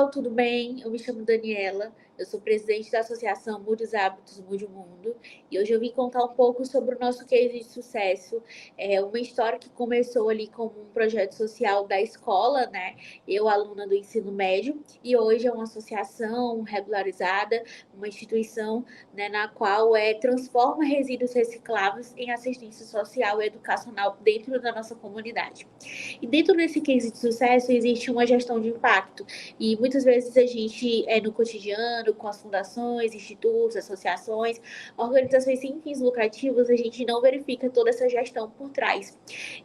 pessoal, tudo bem? Eu me chamo Daniela, eu sou presidente da Associação Mude os Hábitos, Mude o Mundo, e hoje eu vim contar um pouco sobre o nosso case de sucesso, uma história que começou ali como um projeto social da escola, né? Eu, aluna do ensino médio, e hoje é uma associação regularizada, uma instituição, né, na qual transforma resíduos recicláveis em assistência social e educacional dentro da nossa comunidade. E dentro desse case de sucesso existe uma gestão de impacto. E muitas vezes a gente, no cotidiano, com as fundações, institutos, associações, organizações sem fins lucrativos, a gente não verifica toda essa gestão por trás.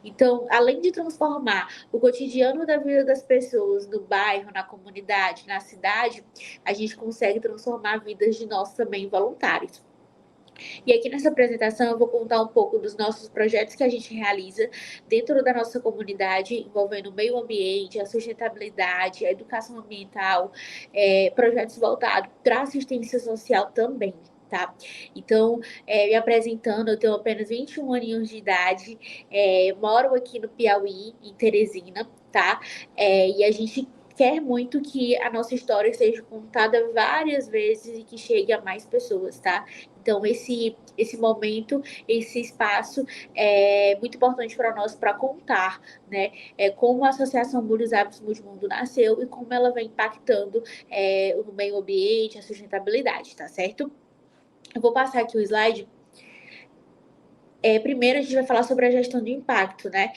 Então, além de transformar o cotidiano da vida das pessoas no bairro, na comunidade, na cidade, a gente consegue transformar vidas de nós também voluntários. E aqui nessa apresentação eu vou contar um pouco dos nossos projetos que a gente realiza dentro da nossa comunidade, envolvendo o meio ambiente, a sustentabilidade, a educação ambiental, projetos voltados para assistência social também. Tá? Então, me apresentando, eu tenho apenas 21 aninhos de idade, moro aqui no Piauí, em Teresina, tá? E a gente quer muito que a nossa história seja contada várias vezes e que chegue a mais pessoas, tá? Então, esse momento, esse espaço é muito importante para nós para contar, né? Como a Associação Mude os Hábitos, Mude o Mundo nasceu e como ela vem impactando o meio ambiente, a sustentabilidade, tá certo? Eu vou passar aqui o slide. Primeiro, a gente vai falar sobre a gestão de impacto, né?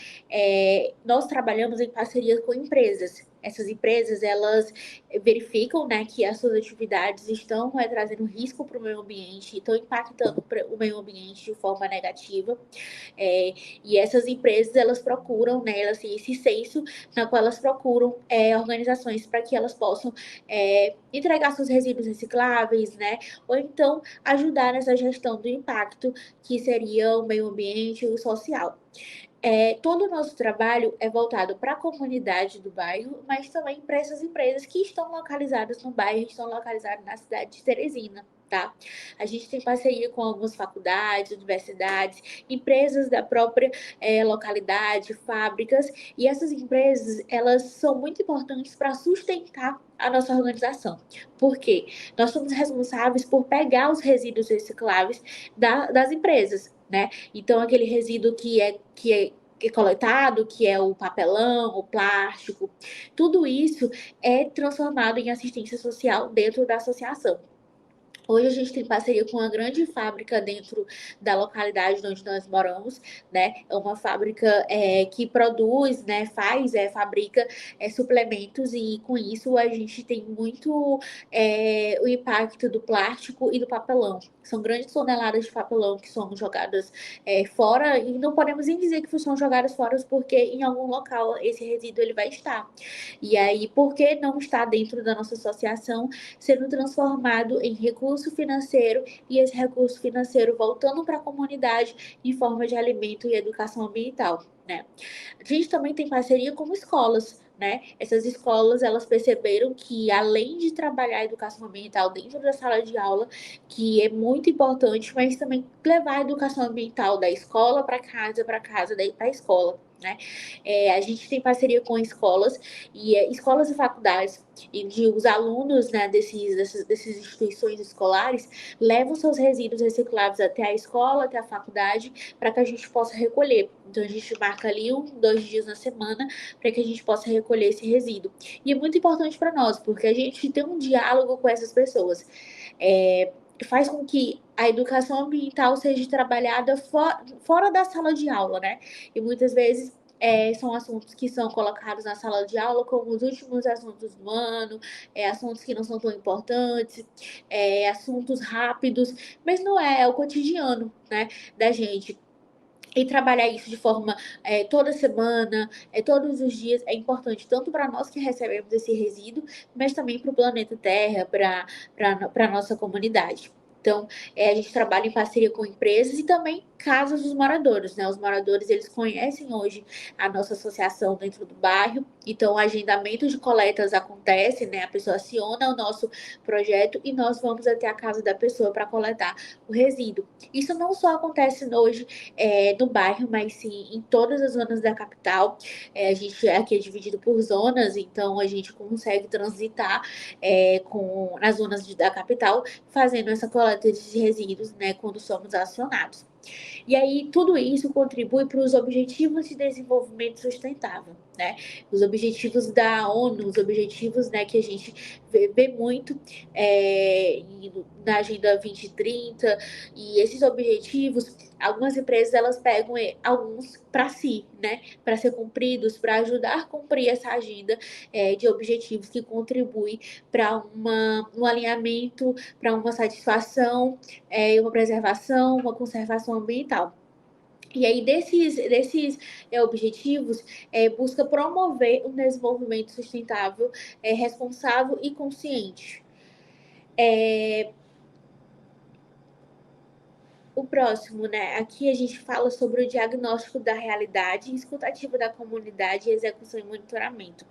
Nós trabalhamos em parceria com empresas. Essas empresas, elas verificam, né, que as suas atividades estão trazendo risco para o meio ambiente, estão impactando o meio ambiente de forma negativa. E essas empresas, elas procuram, né, elas têm esse senso na qual elas procuram organizações para que elas possam entregar seus resíduos recicláveis, né? Ou então ajudar nessa gestão do impacto, que seria o meio ambiente e o social. Todo o nosso trabalho é voltado para a comunidade do bairro, mas também para essas empresas que estão localizadas no bairro, estão localizadas na cidade de Teresina, tá? A gente tem parceria com algumas faculdades, universidades, empresas da própria localidade, fábricas, e essas empresas, elas são muito importantes para sustentar a nossa organização. Por quê? Nós somos responsáveis por pegar os resíduos recicláveis das empresas, né? Então, aquele resíduo que é coletado, que é o papelão, o plástico, tudo isso é transformado em assistência social dentro da associação. Hoje a gente tem parceria com uma grande fábrica dentro da localidade onde nós moramos, né? É uma fábrica que produz, né? Fabrica suplementos, e com isso a gente tem muito o impacto do plástico e do papelão. São grandes toneladas de papelão que são jogadas fora, e não podemos nem dizer que são jogadas fora, porque em algum local esse resíduo ele vai estar. E aí, por que não está dentro da nossa associação, sendo transformado em recurso financeiro, e esse recurso financeiro voltando para a comunidade em forma de alimento e educação ambiental, né? A gente também tem parceria com escolas, né? Essas escolas, elas perceberam que, além de trabalhar a educação ambiental dentro da sala de aula, que é muito importante, mas também levar a educação ambiental da escola para casa, daí para a escola, né? A gente tem parceria com escolas e faculdades, e os alunos, né, dessas instituições escolares levam seus resíduos recicláveis até a escola, até a faculdade, para que a gente possa recolher. Então a gente marca ali 2 dias na semana para que a gente possa recolher esse resíduo. E é muito importante para nós, porque a gente tem um diálogo com essas pessoas. Faz com que a educação ambiental seja trabalhada fora da sala de aula, né? E muitas vezes são assuntos que são colocados na sala de aula como os últimos assuntos do ano, assuntos que não são tão importantes, assuntos rápidos, mas não é o cotidiano, né, da gente. E trabalhar isso de forma toda semana, todos os dias, é importante tanto para nós que recebemos esse resíduo, mas também para o planeta Terra, para a nossa comunidade. Então, a gente trabalha em parceria com empresas e também casas dos moradores, né? Os moradores, eles conhecem hoje a nossa associação dentro do bairro, então o agendamento de coletas acontece, né? A pessoa aciona o nosso projeto e nós vamos até a casa da pessoa para coletar o resíduo. Isso não só acontece hoje no bairro, mas sim em todas as zonas da capital. A gente aqui é dividido por zonas, então a gente consegue transitar nas zonas da capital, fazendo essa coleta de resíduos, né, quando somos acionados. E aí, tudo isso contribui para os Objetivos de Desenvolvimento Sustentável, né? Os objetivos da ONU, os objetivos, né, que a gente vê muito na Agenda 2030, e esses objetivos, algumas empresas, elas pegam alguns para si, né? Para ser cumpridos, para ajudar a cumprir essa agenda de objetivos que contribui para um alinhamento, para uma satisfação, uma preservação, uma conservação ambiental. E aí, desses objetivos, busca promover um desenvolvimento sustentável, responsável e consciente. O próximo, né? Aqui a gente fala sobre o diagnóstico da realidade, escutativa da comunidade, execução e monitoramento.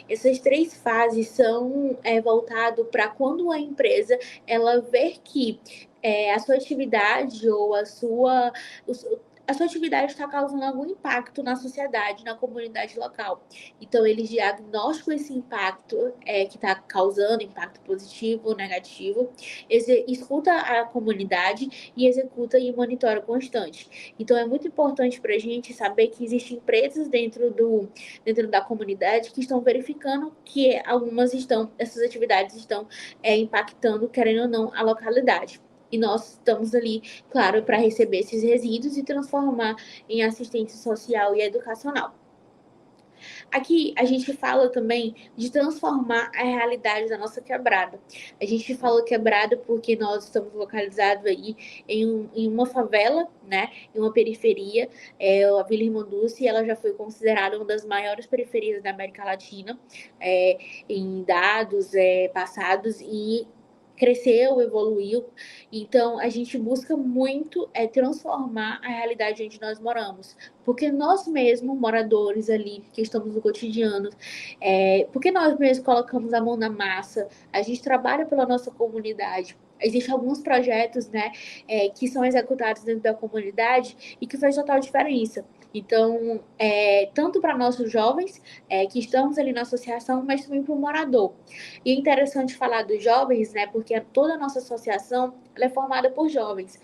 Essas três fases são voltado para quando a empresa ela ver que a sua atividade ou a sua atividade está causando algum impacto na sociedade, na comunidade local. Então, eles diagnosticam esse impacto que está causando, impacto positivo ou negativo, escuta a comunidade e executa e monitora constante. Então, é muito importante para a gente saber que existem empresas dentro da comunidade que estão verificando que essas atividades estão impactando, querendo ou não, a localidade. E nós estamos ali, claro, para receber esses resíduos e transformar em assistência social e educacional. Aqui a gente fala também de transformar a realidade da nossa quebrada. A gente fala quebrada porque nós estamos localizados aí em uma favela, né? Em uma periferia, a Vila Irmanduce, ela já foi considerada uma das maiores periferias da América Latina, em dados passados, e cresceu, evoluiu. Então, a gente busca muito transformar a realidade onde nós moramos. Porque nós mesmos, moradores ali, que estamos no cotidiano, porque nós mesmos colocamos a mão na massa, a gente trabalha pela nossa comunidade. Existem alguns projetos, né, que são executados dentro da comunidade e que faz total diferença. Então, tanto para nossos jovens que estamos ali na associação, mas também para o morador. E é interessante falar dos jovens, né, porque toda a nossa associação ela é formada por jovens.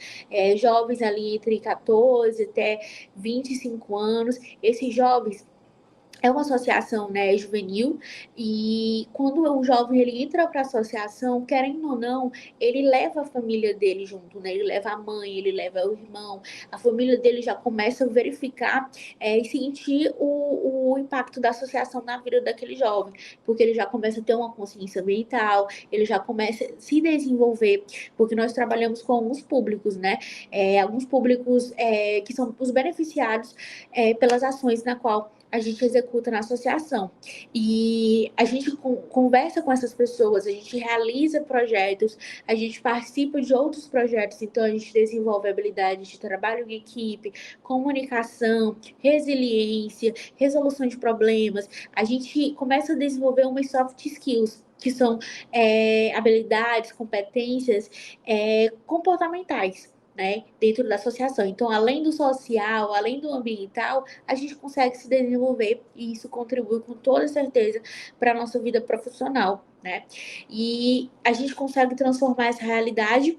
Jovens ali entre 14 até 25 anos. Esses jovens é uma associação, né, juvenil, e quando o jovem ele entra para a associação, querendo ou não, ele leva a família dele junto, né? Ele leva a mãe, ele leva o irmão, a família dele já começa a verificar e sentir o impacto da associação na vida daquele jovem, porque ele já começa a ter uma consciência ambiental, ele já começa a se desenvolver, porque nós trabalhamos com alguns públicos, né? Alguns públicos que são os beneficiados pelas ações na qual a gente executa na associação. E a gente conversa com essas pessoas, a gente realiza projetos, a gente participa de outros projetos, então a gente desenvolve habilidades de trabalho em equipe, comunicação, resiliência, resolução de problemas. A gente começa a desenvolver umas soft skills, que são habilidades, competências comportamentais, né, dentro da associação. Então, além do social, além do ambiental, a gente consegue se desenvolver e isso contribui com toda certeza para a nossa vida profissional, né? E a gente consegue transformar essa realidade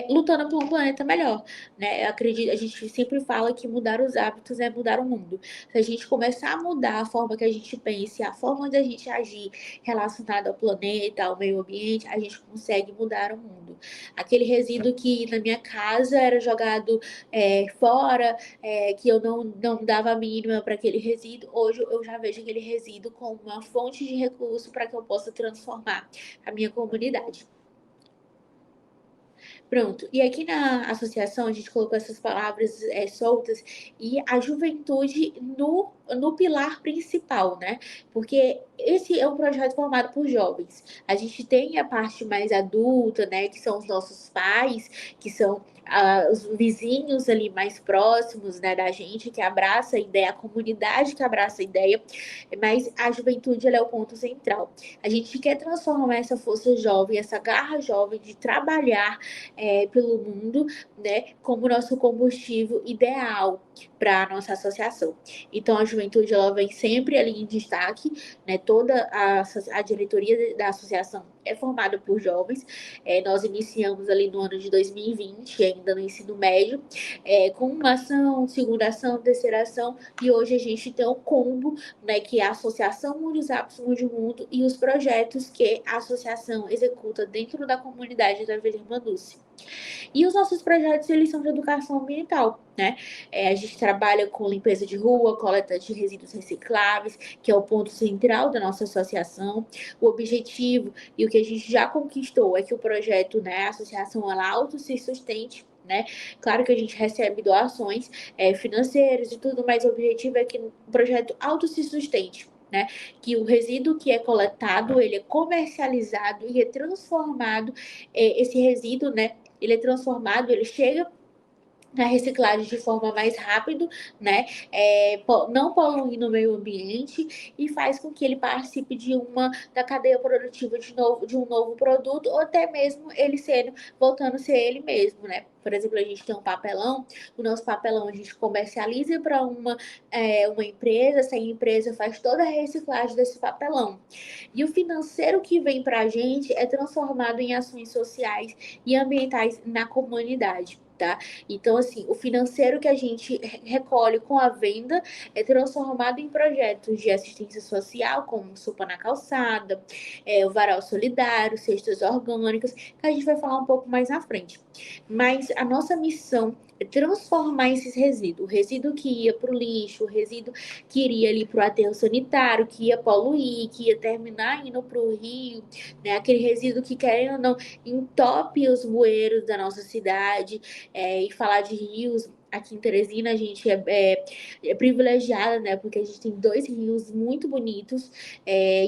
lutando por um planeta melhor, né? Eu acredito, a gente sempre fala que mudar os hábitos é mudar o mundo. Se a gente começar a mudar a forma que a gente pensa, a forma de a gente agir relacionada ao planeta, ao meio ambiente, a gente consegue mudar o mundo. Aquele resíduo que na minha casa era jogado fora, que eu não dava a mínima para aquele resíduo, hoje eu já vejo aquele resíduo como uma fonte de recurso para que eu possa transformar a minha comunidade. Pronto. E aqui na associação a gente colocou essas palavras soltas e a juventude no no pilar principal, né? Porque esse é um projeto formado por jovens. A gente tem a parte mais adulta, né? Que são os nossos pais, que são os vizinhos ali mais próximos, né, da gente, que abraça a ideia, a comunidade que abraça a ideia, mas a juventude ela é o ponto central. A gente quer transformar essa força jovem, essa garra jovem de trabalhar pelo mundo, né, como nosso combustível ideal para a nossa associação. Então, a juventude ela vem sempre ali em destaque, né? Toda a diretoria da associação é formada por jovens. Nós iniciamos ali no ano de 2020, ainda no ensino médio, com uma ação, segunda ação, terceira ação, e hoje a gente tem o combo, né, que é a Associação Mundizaps Mundimundo e os projetos que a associação executa dentro da comunidade da Vila Irmanduce. E os nossos projetos, eles são de educação ambiental, né? A gente trabalha com limpeza de rua, coleta de resíduos recicláveis, que é o ponto central da nossa associação. O objetivo e o que a gente já conquistou é que o projeto, né, a associação, ela auto se sustente, né? Claro que a gente recebe doações financeiras e tudo, mas o objetivo é que o projeto auto se sustente. Né? Que o resíduo que é coletado, ele é comercializado e é transformado, esse resíduo, né? Ele é transformado, ele chega na reciclagem de forma mais rápida, né? Não poluindo o meio ambiente e faz com que ele participe da cadeia produtiva de um novo produto, ou até mesmo ele voltando a ser ele mesmo, né? Por exemplo, a gente tem um papelão, o nosso papelão a gente comercializa para uma empresa, essa empresa faz toda a reciclagem desse papelão. E o financeiro que vem para a gente é transformado em ações sociais e ambientais na comunidade. Tá? Então, assim, o financeiro que a gente recolhe com a venda é transformado em projetos de assistência social, como Sopa na Calçada, o Varal Solidário, cestas orgânicas, que a gente vai falar um pouco mais na frente. Mas a nossa missão é transformar esses resíduos, o resíduo que ia para o lixo, o resíduo que iria ali para o aterro sanitário, que ia poluir, que ia terminar indo para o rio, né? Aquele resíduo que, querendo ou não, entope os bueiros da nossa cidade. E falar de rios, aqui em Teresina a gente é privilegiada, né? Porque a gente tem dois rios muito bonitos,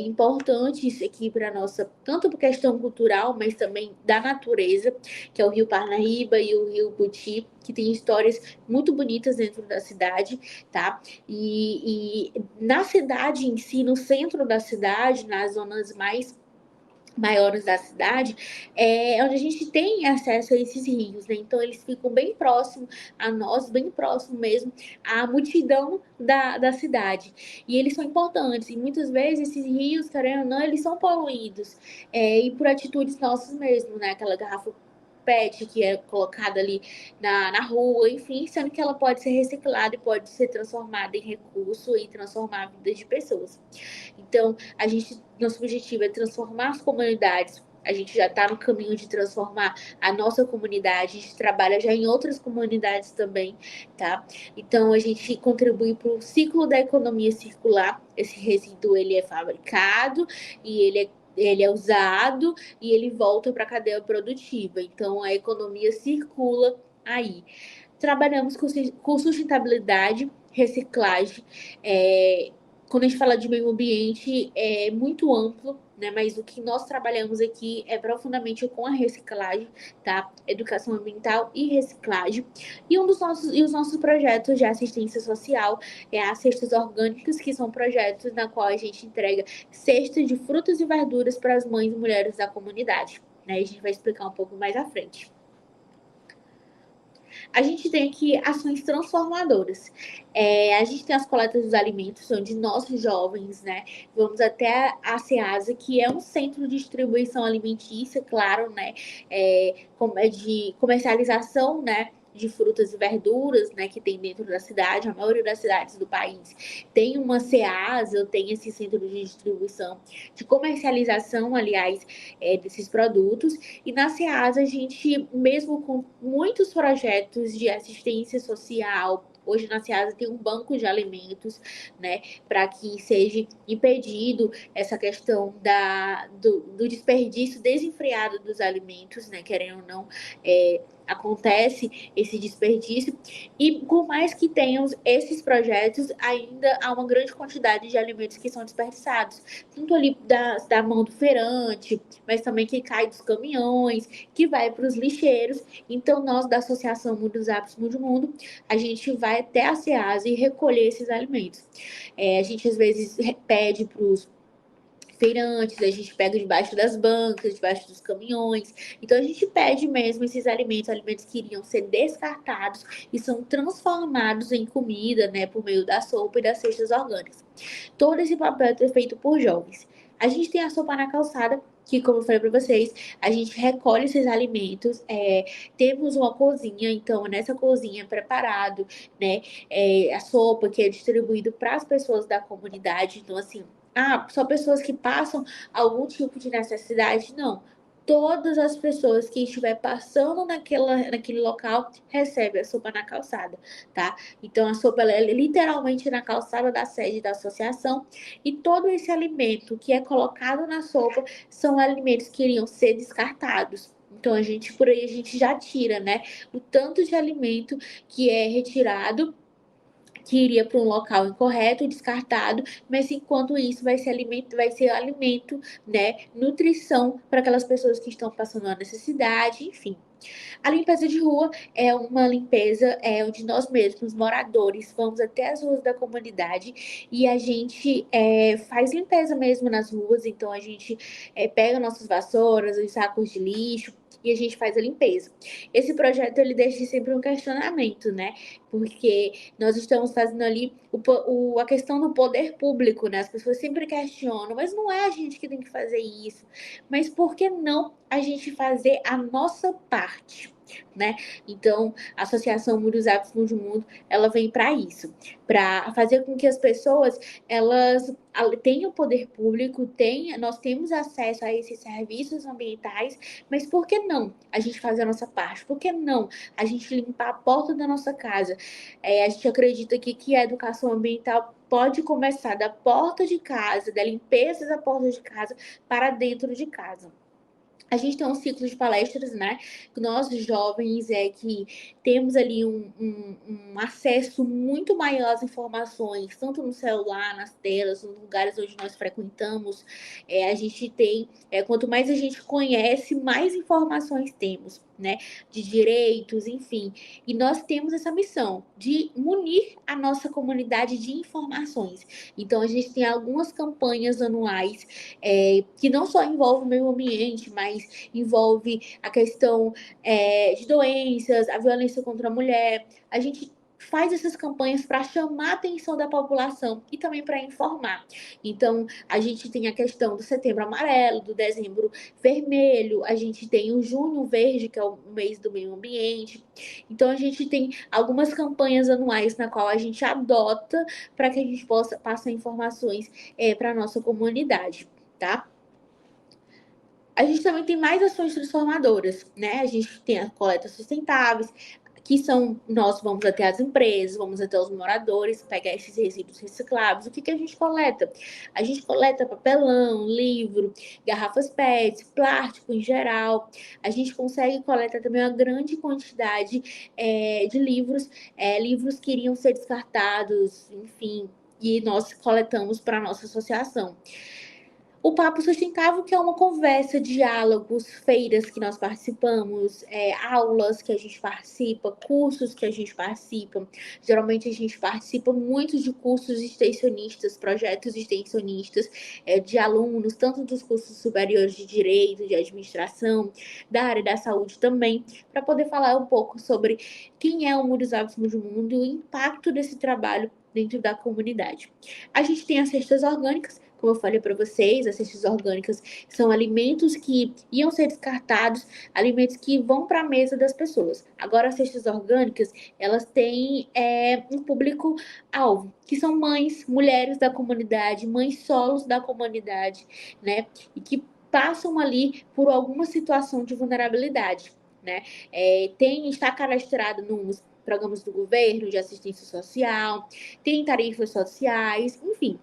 importantes aqui para nossa, tanto por questão cultural, mas também da natureza, que é o Rio Parnaíba e o Rio Puti, que tem histórias muito bonitas dentro da cidade, tá? E na cidade em si, no centro da cidade, nas zonas mais maiores da cidade, onde a gente tem acesso a esses rios, né? Então eles ficam bem próximos a nós, bem próximo mesmo à multidão da cidade. E eles são importantes, e muitas vezes esses rios, querendo ou não, eles são poluídos, e por atitudes nossas mesmo, né? Aquela garrafa PET que é colocada ali na rua, enfim, sendo que ela pode ser reciclada e pode ser transformada em recurso e transformar a vida de pessoas. Então, nosso objetivo é transformar as comunidades. A gente já está no caminho de transformar a nossa comunidade, a gente trabalha já em outras comunidades também, tá? Então, a gente contribui para o ciclo da economia circular. Esse resíduo, ele é fabricado e ele é usado e ele volta para a cadeia produtiva. Então, a economia circula aí. Trabalhamos com sustentabilidade, reciclagem. Quando a gente fala de meio ambiente, é muito amplo, né? Mas o que nós trabalhamos aqui é profundamente com a reciclagem, tá? Educação ambiental e reciclagem. E os nossos projetos de assistência social é as cestas orgânicas, que são projetos na qual a gente entrega cestas de frutas e verduras para as mães e mulheres da comunidade, né? A gente vai explicar um pouco mais à frente. A gente tem aqui ações transformadoras. A gente tem as coletas dos alimentos, onde nós jovens, né, vamos até a SEASA, que é um centro de distribuição alimentícia, claro, né, de comercialização, né, de frutas e verduras, né, que tem dentro da cidade, a maioria das cidades do país tem uma SEASA, tem esse centro de distribuição, de comercialização, aliás, desses produtos. E na SEASA, a gente, mesmo com muitos projetos de assistência social, hoje na SEASA tem um banco de alimentos, né, para que seja impedido essa questão do desperdício desenfreado dos alimentos, né, querendo ou não, acontece esse desperdício. E por mais que tenham esses projetos, ainda há uma grande quantidade de alimentos que são desperdiçados, tanto ali da mão do feirante, mas também que cai dos caminhões, que vai para os lixeiros. Então, nós da Associação Mundos Aptos Mundo Mundo, a gente vai até a Ceasa e recolher esses alimentos. A gente às vezes pede para os feirantes, a gente pega debaixo das bancas, debaixo dos caminhões. Então a gente pede mesmo esses alimentos, alimentos que iriam ser descartados e são transformados em comida, né, por meio da sopa e das cestas orgânicas. Todo esse papel é feito por jovens. A gente tem a sopa na calçada, que, como eu falei para vocês, a gente recolhe esses alimentos, temos uma cozinha, então nessa cozinha é preparado, né, a sopa que é distribuído para as pessoas da comunidade. Então, assim, só pessoas que passam algum tipo de necessidade? Não. Todas as pessoas que estiver passando naquele local recebem a sopa na calçada, tá? Então, a sopa ela é literalmente na calçada da sede da associação e todo esse alimento que é colocado na sopa são alimentos que iriam ser descartados. Então, por aí a gente já tira, né? O tanto de alimento que é retirado que iria para um local incorreto, descartado, mas enquanto isso vai ser alimento, né, nutrição para aquelas pessoas que estão passando a necessidade, enfim. A limpeza de rua é uma limpeza onde nós mesmos, moradores, vamos até as ruas da comunidade e a gente faz limpeza mesmo nas ruas. Então, a gente pega nossas vassouras, os sacos de lixo e a gente faz a limpeza. Esse projeto, ele deixa sempre um questionamento, né? Porque nós estamos fazendo ali a questão do poder público, né? As pessoas sempre questionam, mas não é a gente que tem que fazer isso. Mas por que não a gente fazer a nossa parte, né? Então, a Associação Muros Aptos Mundo Mundo, ela vem para isso, para fazer com que as pessoas, elas tenham poder público, nós temos acesso a esses serviços ambientais, mas por que não a gente fazer a nossa parte? Por que não a gente limpar a porta da nossa casa? A gente acredita que a educação ambiental pode começar da porta de casa, da limpeza da porta de casa para dentro de casa. A gente tem um ciclo de palestras, né? Nós, jovens, que temos ali um acesso muito maior às informações, tanto no celular, nas telas, nos lugares onde nós frequentamos. A gente tem, quanto mais a gente conhece, mais informações temos, né? De direitos, enfim. E nós temos essa missão de munir a nossa comunidade de informações. Então, a gente tem algumas campanhas anuais que não só envolvem o meio ambiente, mas envolve a questão de doenças, a violência contra a mulher. A gente faz essas campanhas para chamar a atenção da população e também para informar. Então, a gente tem a questão do Setembro Amarelo, do Dezembro Vermelho, a gente tem o Junho Verde, que é o mês do meio ambiente. Então, a gente tem algumas campanhas anuais na qual a gente adota para que a gente possa passar informações para a nossa comunidade, tá? A gente também tem mais ações transformadoras, né? A gente tem as coletas sustentáveis, que são, nós vamos até as empresas, vamos até os moradores, pegar esses resíduos recicláveis. O que a gente coleta? A gente coleta papelão, livro, garrafas PET, plástico em geral. A gente consegue coletar também uma grande quantidade de livros, livros que iriam ser descartados, enfim, e nós coletamos para a nossa associação. O Papo Sustentável, que é uma conversa, diálogos, feiras que nós participamos, aulas que a gente participa, cursos que a gente participa. Geralmente a gente participa muito de cursos extensionistas, projetos extensionistas de alunos, tanto dos cursos superiores de Direito, de Administração, da área da saúde também, para poder falar um pouco sobre quem é o Muros Aptos Mundo Mundo e o impacto desse trabalho dentro da comunidade. A gente tem as cestas orgânicas, como eu falei para vocês, as cestas orgânicas são alimentos que iam ser descartados, alimentos que vão para a mesa das pessoas. Agora, as cestas orgânicas, elas têm um público-alvo, que são mães, mulheres da comunidade, mães solos da comunidade, né? E que passam ali por alguma situação de vulnerabilidade, né? Está cadastrado nos programas do governo de assistência social, tem tarifas sociais, enfim.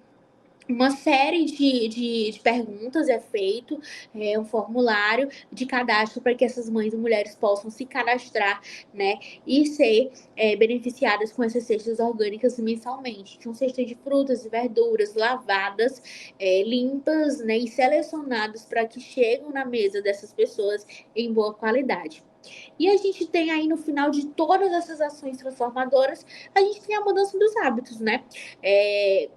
uma série de perguntas é feito, um formulário de cadastro para que essas mães e mulheres possam se cadastrar, né, e ser beneficiadas com essas cestas orgânicas mensalmente. São cestas de frutas e verduras lavadas, limpas, né, e selecionadas para que cheguem na mesa dessas pessoas em boa qualidade. E a gente tem aí no final de todas essas ações transformadoras, a gente tem a mudança dos hábitos, né?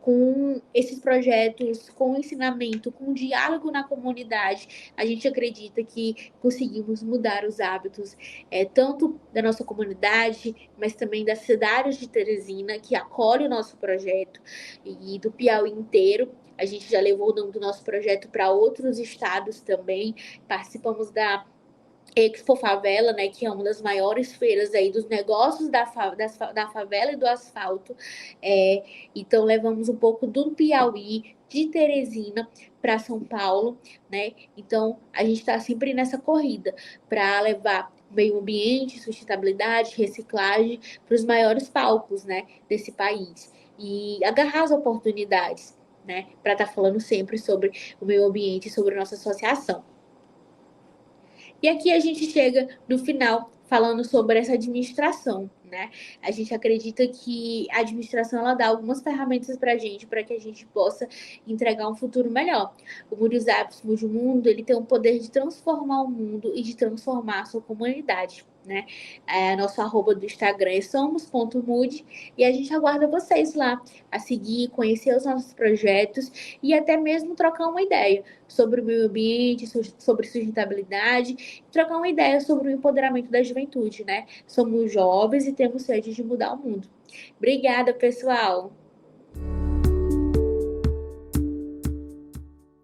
Com esses projetos, com o ensinamento, com o diálogo na comunidade, a gente acredita que conseguimos mudar os hábitos, tanto da nossa comunidade, mas também das cidades de Teresina, que acolhe o nosso projeto, e do Piauí inteiro. A gente já levou o nome do nosso projeto para outros estados também. Participamos da Expo Favela, né, que é uma das maiores feiras aí dos negócios da favela e do asfalto. É, então, levamos um pouco do Piauí, de Teresina, para São Paulo, né? Então, a gente está sempre nessa corrida para levar meio ambiente, sustentabilidade, reciclagem para os maiores palcos, né, desse país. E agarrar as oportunidades, né, para estar falando sempre sobre o meio ambiente, sobre a nossa associação. E aqui a gente chega no final falando sobre essa administração, né? A gente acredita que a administração ela dá algumas ferramentas para que a gente possa entregar um futuro melhor. O Mude os Hábitos, Mude o Mundo, ele tem o poder de transformar o mundo e de transformar a sua comunidade, né? Nosso arroba do Instagram é somos.mude e a gente aguarda vocês lá a seguir, conhecer os nossos projetos e até mesmo trocar uma ideia sobre o meio ambiente, sobre sustentabilidade, trocar uma ideia sobre o empoderamento da juventude, né? Somos jovens e temos sede de mudar o mundo. Obrigada, pessoal!